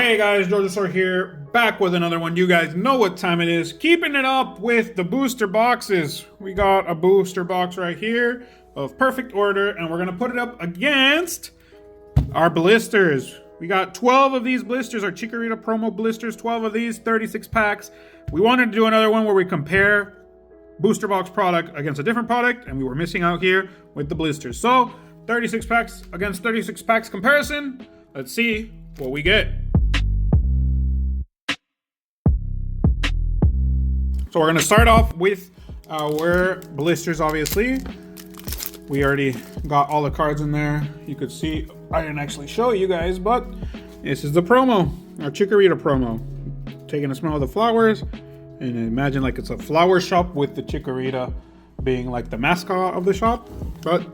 Hey guys, Jojo here, back with another one. You guys know what time it is. Keeping it up with the booster boxes. We got a booster box right here of perfect order, and we're gonna put it up against our blisters. We got 12 of these blisters, our Chikorita promo blisters, 12 of these, 36 packs. We wanted to do another one where we compare booster box product against a different product, and we were missing out here with the blisters. So 36 packs against 36 packs comparison. Let's see what we get. So we're gonna start off with our blisters, obviously. We already got all the cards in there. You could see, I didn't actually show you guys, but this is the promo, our Chikorita promo. Taking a smell of the flowers, and imagine like it's a flower shop with the Chikorita being like the mascot of the shop. But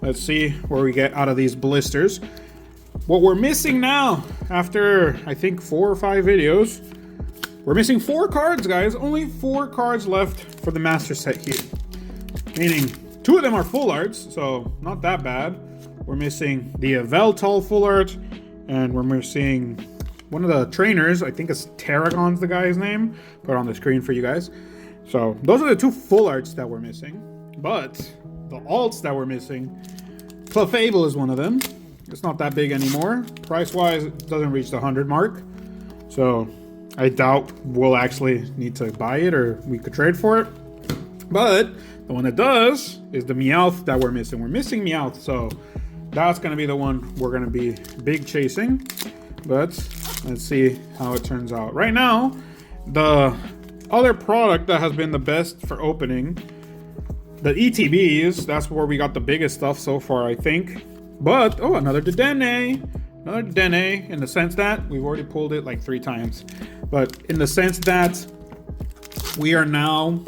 let's see where we get out of these blisters. What we're missing now, after I think 4 or 5 videos, we're missing 4 cards, guys. Only 4 cards left for the master set here. Meaning 2 of them are full arts, so not that bad. We're missing the Veltal full art, and we're missing one of the trainers. I think it's Tarragon's the guy's name. Put it on the screen for you guys. So those are the 2 full arts that we're missing. But the alts that we're missing, Clefable is one of them. It's not that big anymore. Price-wise, it doesn't reach the 100 mark. So I doubt we'll actually need to buy it, or we could trade for it. But the one that does is the Meowth that we're missing. We're missing Meowth, so that's going to be the one we're going to be big chasing. But let's see how it turns out. Right now, the other product that has been the best for opening, the ETBs, that's where we got the biggest stuff so far, I think. But, oh, another Dedenne. Another Dedenne, in the sense that we've already pulled it like 3 times. But in the sense that we are now,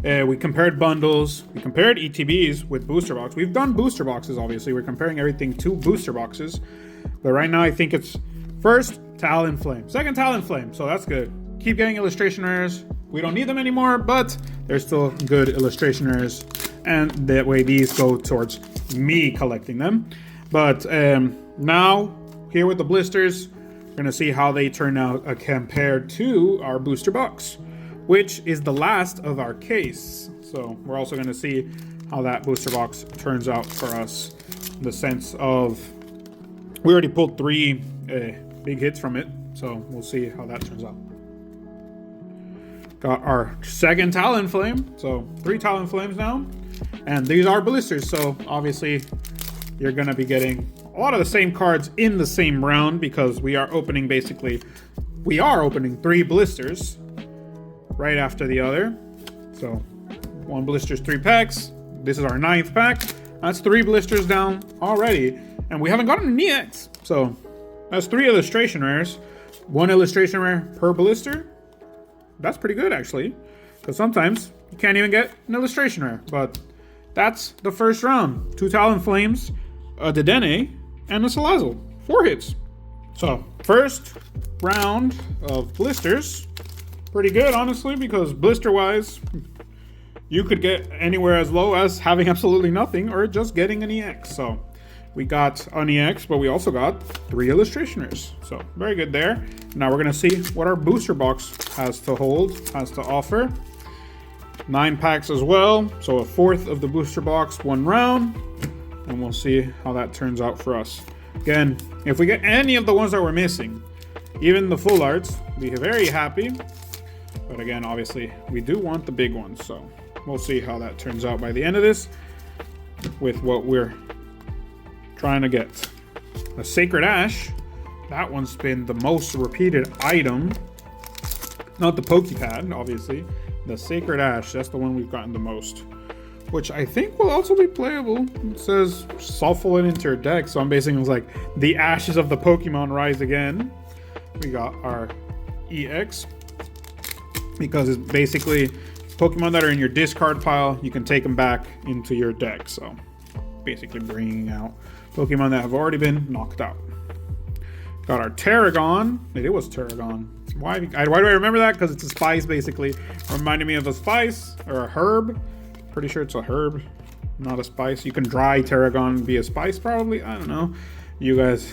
we compared bundles, we compared ETBs with booster box. We've done booster boxes, obviously. We're comparing everything to booster boxes. But right now, I think it's first Talonflame, second Talonflame. So that's good. Keep getting illustration rares. We don't need them anymore, but they're still good illustration rares. And that way these go towards me collecting them. But now, here with the blisters, we're going to see how they turn out compared to our booster box, which is the last of our case. So we're also going to see how that booster box turns out for us, in the sense of we already pulled 3 big hits from it. So we'll see how that turns out. Got our second Talonflame. So 3 Talonflames now. And these are blisters. So obviously you're going to be getting a lot of the same cards in the same round, because we are opening 3 blisters right after the other. So 1 blister's 3 packs. This is our 9th pack. That's 3 blisters down already, and we haven't gotten an EX. So that's 3 illustration rares. 1 illustration rare per blister. That's pretty good, actually, because sometimes you can't even get an illustration rare. But that's the first round. 2 Talonflames, a Dedenne, and a Salazzle. 4 hits. So first round of blisters, pretty good, honestly, because blister wise you could get anywhere as low as having absolutely nothing or just getting an EX. So we got an EX, but we also got 3 illustrationers. So very good there. Now we're gonna see what our booster box has to offer. 9 packs as well, so a 4th of the booster box, 1 round. And we'll see how that turns out for us. Again, if we get any of the ones that we're missing, even the full arts, we'll be very happy. But again, obviously, we do want the big ones. So we'll see how that turns out by the end of this with what we're trying to get. A Sacred Ash. That one's been the most repeated item. Not the Pokepad, obviously. The Sacred Ash, that's the one we've gotten the most, which I think will also be playable. It says shuffle it into your deck, so I'm basing it like the ashes of the Pokemon rise again. We got our EX, because it's basically Pokemon that are in your discard pile, you can take them back into your deck. So basically bringing out Pokemon that have already been knocked out. Got our Tarragon. It was Tarragon. Why do I remember that? Because it's a spice, basically. Reminded me of a spice or a herb. Pretty sure it's a herb, not a spice. You can dry Tarragon and be a spice, probably. I don't know. You guys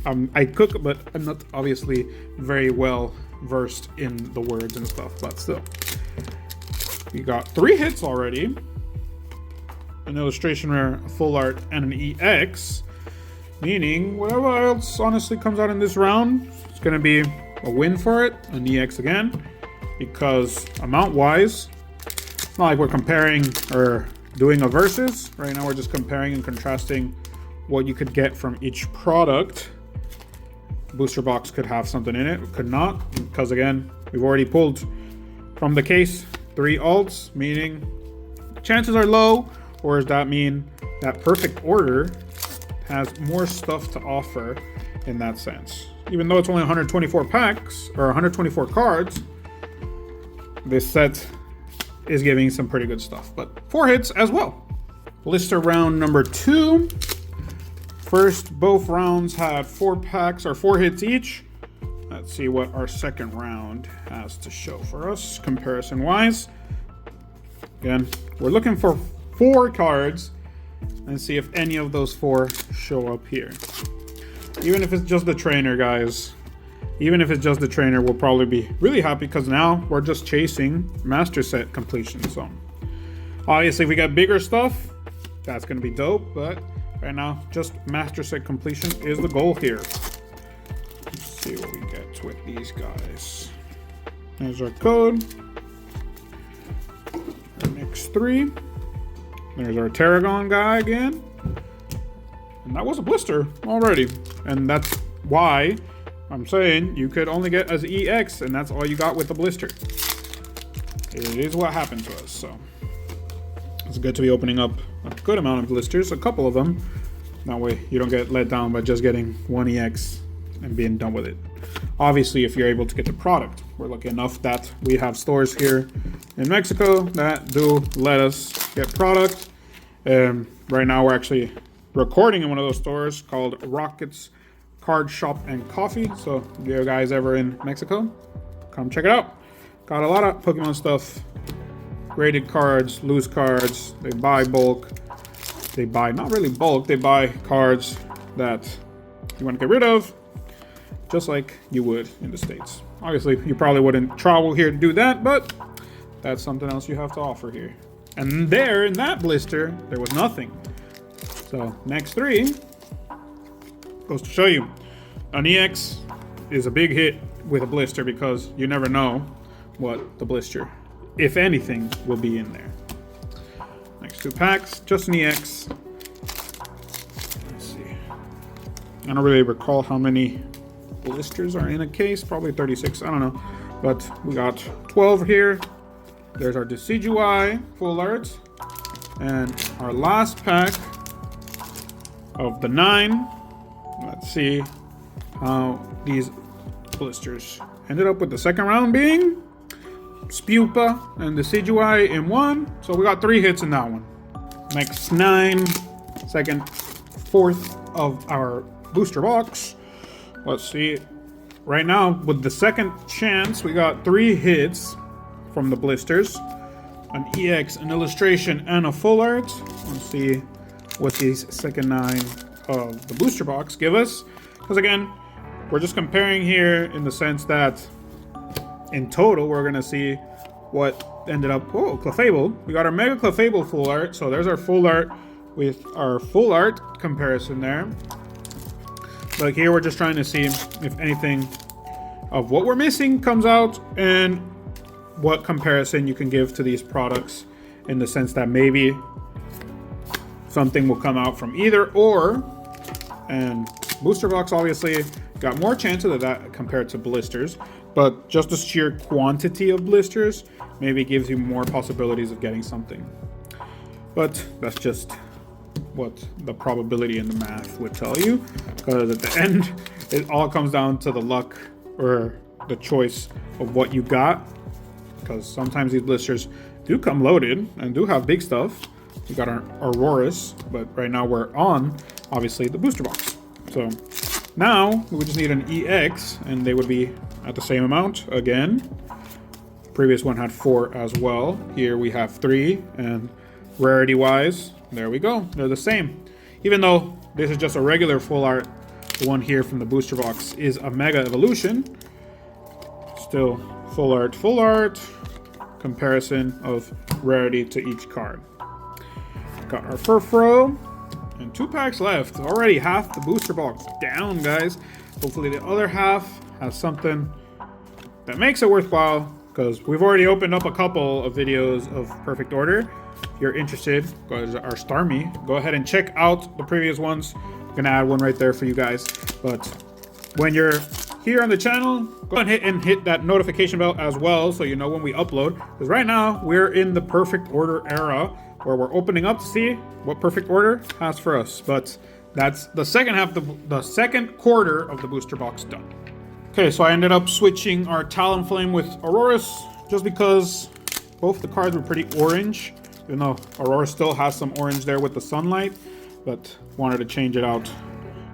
I cook, but I'm not obviously very well versed in the words and stuff. But still, we got 3 hits already. An illustration rare, a full art, and an EX. Meaning, whatever else honestly comes out in this round, it's going to be a win for it. An EX again. Because amount-wise, it's not like we're comparing or doing a versus. Right now we're just comparing and contrasting what you could get from each product. Booster box could have something in it, could not. Because again, we've already pulled from the case 3 alts, meaning chances are low. Or does that mean that perfect order has more stuff to offer in that sense? Even though it's only 124 packs or 124 cards, this set is giving some pretty good stuff. But 4 hits as well. Blister round number 2. First, both rounds had 4 packs or 4 hits each. Let's see what our second round has to show for us comparison wise. Again, we're looking for 4 cards and see if any of those 4 show up here. Even if it's just the trainer, guys. Even if it's just the trainer, we'll probably be really happy because now we're just chasing master set completion. So obviously if we got bigger stuff, that's going to be dope. But right now, just master set completion is the goal here. Let's see what we get with these guys. There's our code. Our next 3. There's our Tarragon guy again. And that was a blister already. And that's why I'm saying you could only get as EX, and that's all you got with the blister. It is what happened to us, so it's good to be opening up a good amount of blisters, a couple of them. That way you don't get let down by just getting 1 EX and being done with it. Obviously, if you're able to get the product. We're lucky enough that we have stores here in Mexico that do let us get product. Right now we're actually recording in one of those stores called Rockets Card Shop and Coffee. So if you guys ever in Mexico, come check it out. Got a lot of Pokemon stuff, graded cards, loose cards. They buy bulk. They buy, not really bulk, they buy cards that you want to get rid of, just like you would in the States. Obviously, you probably wouldn't travel here to do that, but that's something else you have to offer here. And there, in that blister, there was nothing. So, next 3 goes to show you. An EX is a big hit with a blister because you never know what the blister, if anything, will be in there. Next 2 packs, just an EX. Let's see. I don't really recall how many blisters are in a case, probably 36, I don't know. But we got 12 here. There's our Decidueye full art. And our last pack of the 9. Let's see how these blisters ended up with the second round being Spupa and Decidueye in 1. So we got 3 hits in that one. Next 9, second, 4th of our booster box. Let's see. Right now, with the second chance, we got 3 hits from the blisters. An EX, an illustration, and a full art. Let's see what these second 9 of the booster box give us. Because again, we're just comparing here in the sense that in total, we're going to see what ended up. Oh, Clefable. We got our Mega Clefable full art. So there's our full art with our full art comparison there. But here we're just trying to see if anything of what we're missing comes out and what comparison you can give to these products in the sense that maybe something will come out from either or. And booster box obviously got more chances of that compared to blisters, but just the sheer quantity of blisters maybe gives you more possibilities of getting something. But that's just what the probability and the math would tell you, because at the end it all comes down to the luck or the choice of what you got, because sometimes these blisters do come loaded and do have big stuff. We got our Auroras, but right now we're on obviously the booster box. So now we would just need an EX and they would be at the same amount again. Previous one had 4 as well. Here we have 3, and rarity wise, there we go, they're the same. Even though this is just a regular full art The one here from the booster box is a Mega Evolution. Still full art. Comparison of rarity to each card. Got our Furfro. And 2 packs left. Already half the booster box down, guys. Hopefully the other half has something that makes it worthwhile, because we've already opened up a couple of videos of Perfect Order. If you're interested, go to our Starmie. Go ahead and check out the previous ones. I'm gonna add one right there for you guys. But when you're here on the channel, go ahead and hit that notification bell as well, so you know when we upload. Because right now we're in the Perfect Order era, where we're opening up to see what Perfect Order has for us. But that's the second half, the second quarter of the booster box done. Okay, so I ended up switching our Talonflame with Auroras, just because both the cards were pretty orange, even though Aurora still has some orange there with the sunlight, but wanted to change it out.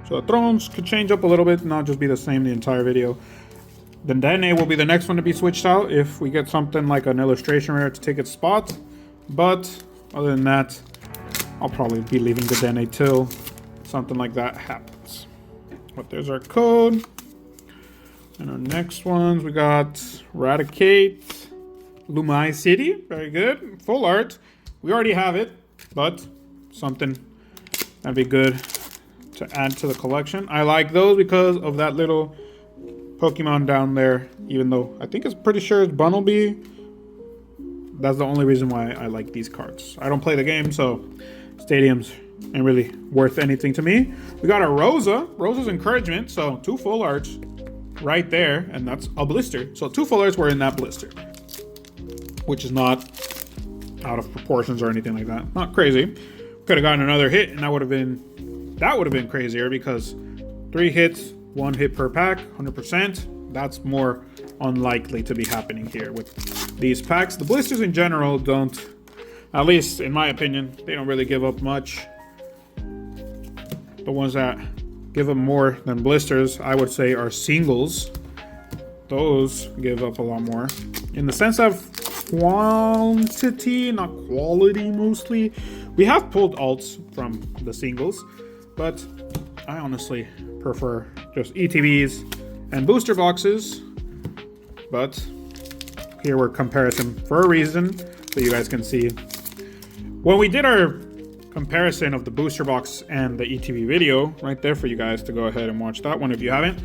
So the Thrones could change up a little bit, not just be the same the entire video. The Dene will be the next one to be switched out if we get something like an illustration rare to take its spot. But other than that, I'll probably be leaving the Dene till something like that happens. But there's our code. And our next ones, we got Raticate, Lumai City, very good. Full art. We already have it, but something that'd be good to add to the collection. I like those because of that little Pokemon down there, even though I think it's pretty sure it's Bunnelby. That's the only reason why I like these cards. I don't play the game, so Stadiums ain't really worth anything to me. We got a Rosa's Encouragement, so 2 full arts right there, and that's a blister. So 2 full arts were in that blister, which is not out of proportions or anything like that. Not crazy. Could have gotten another hit, and that would have been crazier, because 3 hits, 1 hit per pack, 100%. That's more unlikely to be happening here with these packs. The blisters in general don't, at least in my opinion, they don't really give up much. The ones that give up more than blisters, I would say, are singles. Those give up a lot more. In the sense of quantity, not quality mostly. We have pulled alts from the singles, but I honestly prefer just ETBs and booster boxes. But here we're comparison for a reason, so you guys can see. When we did our comparison of the booster box and the ETB video, right there for you guys to go ahead and watch that one if you haven't.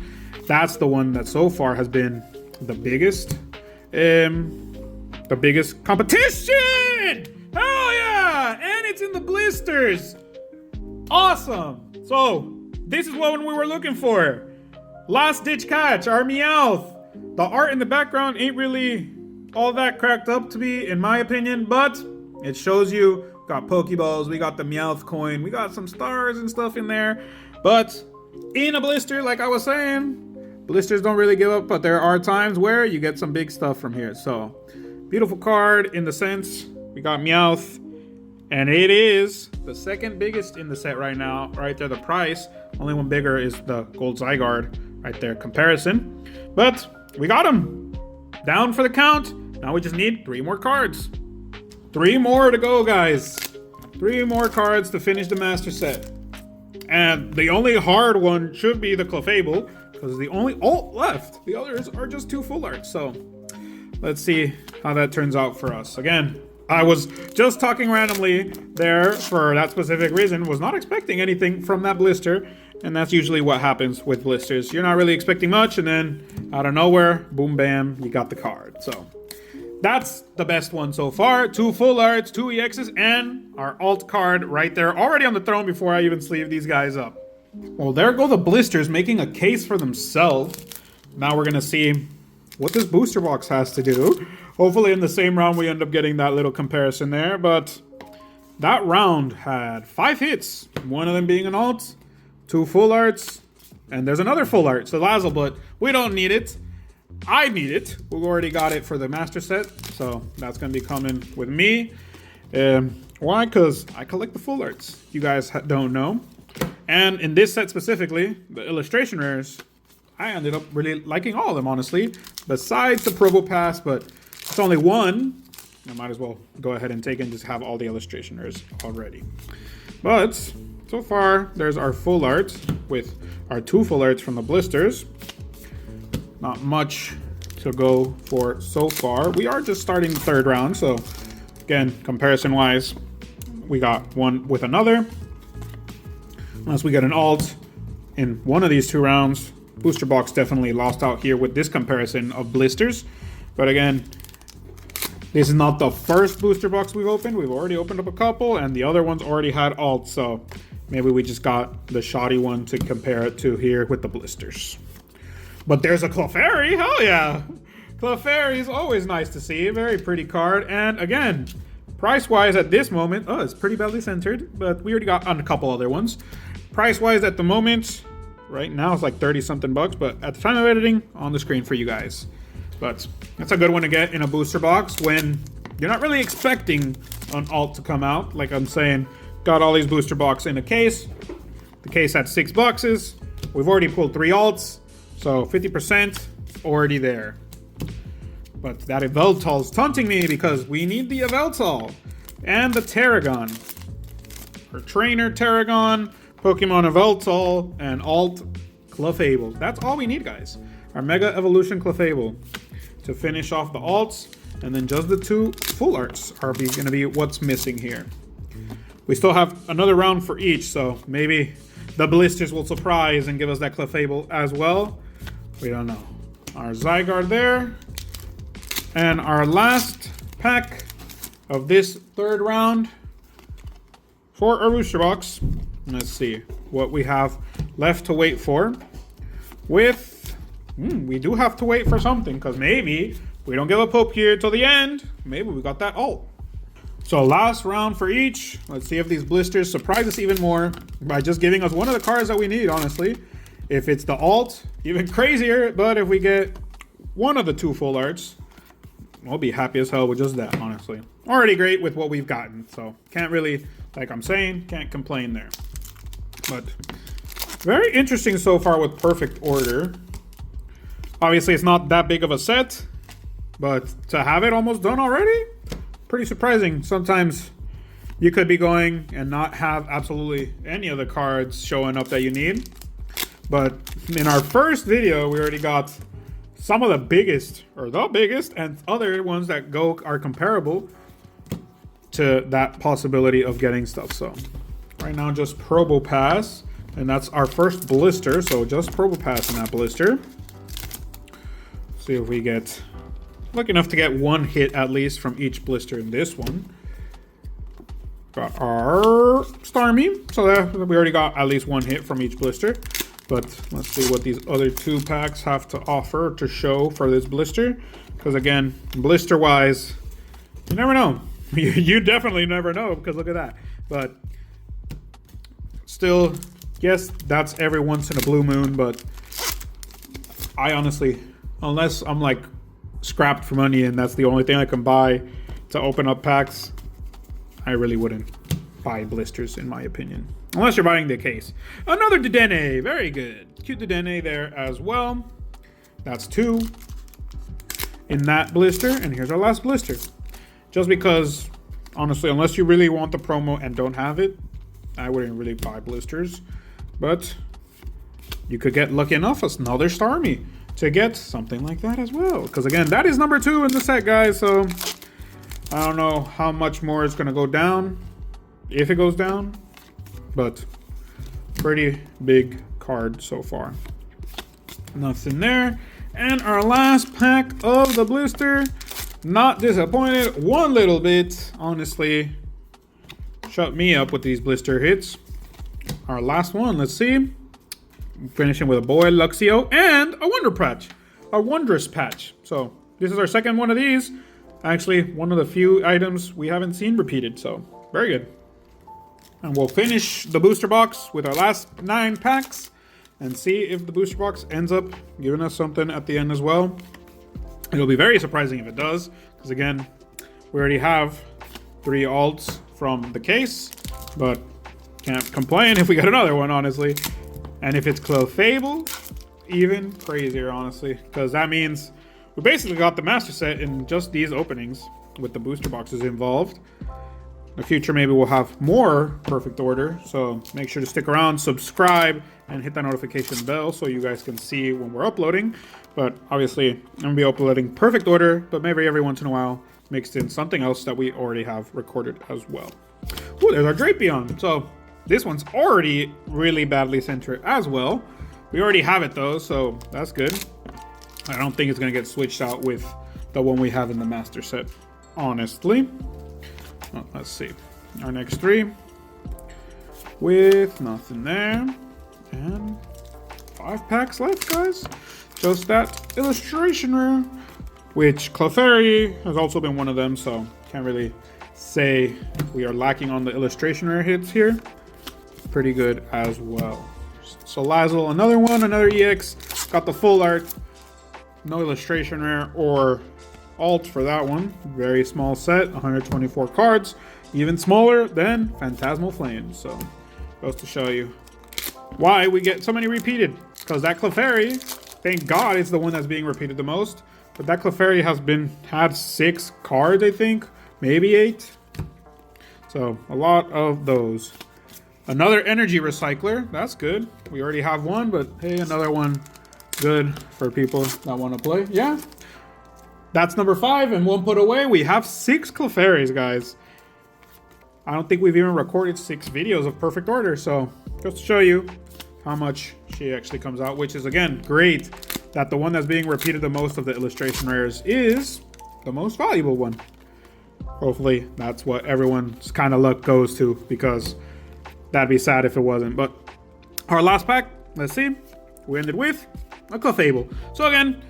That's the one that so far has been the biggest competition. Hell yeah! And it's in the blisters. Awesome. So this is what we were looking for. Last ditch catch, our Meowth. The art in the background ain't really all that cracked up to be, in my opinion, but it shows you. Got Pokeballs, we got the Meowth coin, we got some stars and stuff in there. But in a blister, like I was saying, blisters don't really give up, but there are times where you get some big stuff from here. So, beautiful card in the sense, we got Meowth, and it is the second biggest in the set right now. Right there, the price. Only one bigger is the Gold Zygarde, right there, comparison. But we got him. Down for the count. Now we just need 3 more cards. 3 more to go, guys. 3 more cards to finish the master set. And the only hard one should be the Clefable, because the only alt left. The others are just 2 full arts. So let's see how that turns out for us. Again, I was just talking randomly there for that specific reason. Was not expecting anything from that blister. And that's usually what happens with blisters. You're not really expecting much, and then out of nowhere, boom, bam, you got the card. So that's the best one so far. 2 full arts, 2 EXs, and our alt card right there, already on the throne before I even sleeve these guys up. Well, there go the blisters, making a case for themselves. Now we're gonna see what this booster box has to do. Hopefully in the same round we end up getting that little comparison there, but that round had 5 hits, one of them being an alt, 2 full arts, and there's another full art, Salazzle, but we don't need it. I need it. We've already got it for the master set, so that's going to be coming with me. Why? Because I collect the full arts. You guys don't know. And in this set specifically, the illustration rares, I ended up really liking all of them, honestly. Besides the Probopass, but it's only one. I might as well go ahead and take it and just have all the illustration rares already. But so far, there's our full art with our 2 full arts from the blisters. Not much to go for so far. We are just starting the 3rd round, so again, comparison wise, we got one with another. Unless we get an alt in one of these 2 rounds. Booster box definitely lost out here with this comparison of blisters. But again, this is not the first booster box we've opened. We've already opened up a couple, and the other ones already had alts, so maybe we just got the shoddy one to compare it to here with the blisters. But there's a Clefairy, hell yeah! Clefairy is always nice to see, a very pretty card, and again, price-wise at this moment, oh, it's pretty badly centered, but we already got on a couple other ones. Price-wise at the moment, right now it's like 30-something bucks, but at the time of editing, on the screen for you guys. But that's a good one to get in a booster box when you're not really expecting an alt to come out. Like I'm saying, got all these booster boxes in a case. The case had 6 boxes. We've already pulled 3 alts, so 50% already there. But that Yveltal's taunting me because we need the Yveltal and the Terragon. Our trainer Terragon, Pokemon Yveltal, and alt Clefable. That's all we need, guys. Our Mega Evolution Clefable to finish off the alts, and then just the 2 full arts are going to be what's missing here. We still have another round for each, so maybe the blisters will surprise and give us that Clefable as well. We don't know. Our Zygarde there. And our last pack of this 3rd round for our booster box. Let's see what we have left to wait for. We do have to wait for something, because maybe we don't give a Pope here till the end. Maybe we got that alt. So last round for each. Let's see if these blisters surprise us even more by just giving us one of the cards that we need, honestly. If it's the alt, even crazier. But if we get one of the 2 full arts, we'll be happy as hell with just that, honestly. Already great with what we've gotten. So can't really, like I'm saying, can't complain there. But very interesting so far with Perfect Order. Obviously, it's not that big of a set, but to have it almost done already, pretty surprising. Sometimes you could be going and not have absolutely any of the cards showing up that you need. But in our first video, we already got some of the biggest, or the biggest, and other ones that are comparable to that possibility of getting stuff. So right now, just Probopass, and that's our first blister. So just Probopass in that blister. See if we get lucky enough to get 1 hit at least from each blister in this one. Got our Starmie, so we already got at least 1 hit from each blister. But let's see what these other 2 packs have to offer to show for this blister. Because again, blister wise, you never know. You definitely never know, because look at that. But still, yes, that's every once in a blue moon, but I honestly, unless I'm like scrapped for money and that's the only thing I can buy to open up packs, I really wouldn't buy blisters in my opinion. Unless you're buying the case. Another Dedenne, very good. Cute Dedenne there as well. That's 2 in that blister, and here's our last blister. Just because, honestly, unless you really want the promo and don't have it, I wouldn't really buy blisters. But you could get lucky enough as another Starmie to get something like that as well. Because again, that is number 2 in the set, guys. So I don't know how much more it's going to go down, if it goes down. But pretty big card so far. Nothing there. And our last pack of the blister. Not disappointed one little bit. Honestly, shut me up with these blister hits. Our last one, let's see. Finishing with a Boy Luxio and a Wonder Patch. A Wondrous Patch. So this is our second one of these. Actually, one of the few items we haven't seen repeated. So very good. And we'll finish the booster box with our last 9 packs and see if the booster box ends up giving us something at the end as well. It'll be very surprising if it does, because again, we already have 3 alts from the case, but can't complain if we get another one, honestly. And if it's Clefable, even crazier, honestly, because that means we basically got the master set in just these openings with the booster boxes involved. In the future, maybe we'll have more perfect order. So make sure to stick around, subscribe, and hit that notification bell so you guys can see when we're uploading. But obviously, I'm going to be uploading perfect order, but maybe every once in a while, mixed in something else that we already have recorded as well. Ooh, there's our Drapion. So this one's already really badly centered as well. We already have it though, so that's good. I don't think it's going to get switched out with the one we have in the master set, honestly. Oh, let's see. Our next three with nothing there. And 5 packs left, guys. Just that illustration rare, which Clefairy has also been one of them, so can't really say we are lacking on the illustration rare hits here. Pretty good as well. Salazzle, another one, another EX. Got the full art. No illustration rare or alt for that one. Very small set, 124 cards. Even smaller than Phantasmal Flames. So, goes to show you why we get so many repeated. Because that Clefairy, thank God, it's the one that's being repeated the most. But that Clefairy has had 6 cards, I think. Maybe 8. So, a lot of those. Another energy recycler. That's good. We already have one, but hey, another one. Good for people that want to play. Yeah. That's number 5 and 1 put away. We have 6 Clefairies, guys. I don't think we've even recorded 6 videos of perfect order. So, just to show you how much she actually comes out, which is, again, great that the one that's being repeated the most of the illustration rares is the most valuable one. Hopefully, that's what everyone's kind of luck goes to, because that'd be sad if it wasn't. But our last pack, let's see. We ended with a Clefable. So again,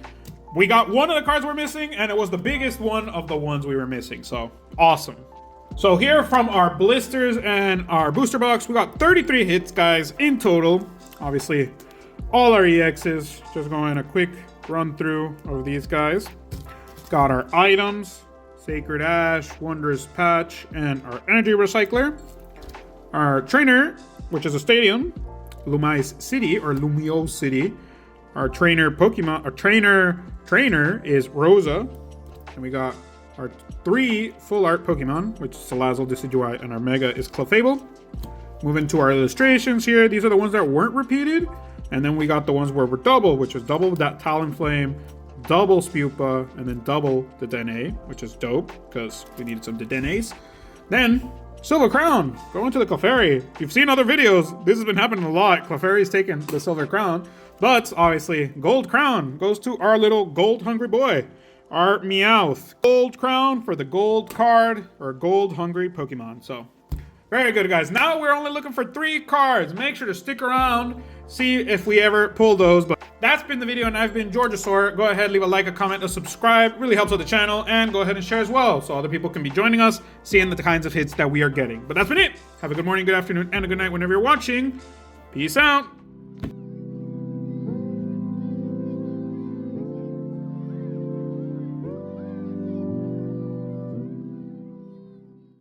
we got one of the cards we're missing, and it was the biggest one of the ones we were missing. So awesome. So here from our blisters and our booster box, we got 33 hits, guys, in total. Obviously, all our EXs. Just going a quick run through of these guys. Got our items, Sacred Ash, Wondrous Patch, and our Energy Recycler. Our trainer, which is a stadium, Lumais City or Lumio City. Our trainer Pokemon, our trainer is Rosa. And we got our 3 full art Pokemon, which is Salazzle, Decidueye, and our Mega is Clefable. Moving to our illustrations here. These are the ones that weren't repeated. And then we got the ones where we're double, which is double that Talonflame, double Spupa, and then double the Dene, which is dope because we needed some Denes. Then Silver Crown, going to the Clefairy. If you've seen other videos, this has been happening a lot. Clefairy's taken the Silver Crown. But obviously, Gold Crown goes to our little gold hungry boy, our Meowth. Gold Crown for the gold card or gold hungry Pokemon. So, very good, guys. Now we're only looking for 3 cards. Make sure to stick around, see if we ever pull those. But that's been the video, and I've been Georgisaur. Go ahead, leave a like, a comment, a subscribe. Really helps out the channel. And go ahead and share as well, so other people can be joining us, seeing the kinds of hits that we are getting. But that's been it. Have a good morning, good afternoon, and a good night whenever you're watching. Peace out.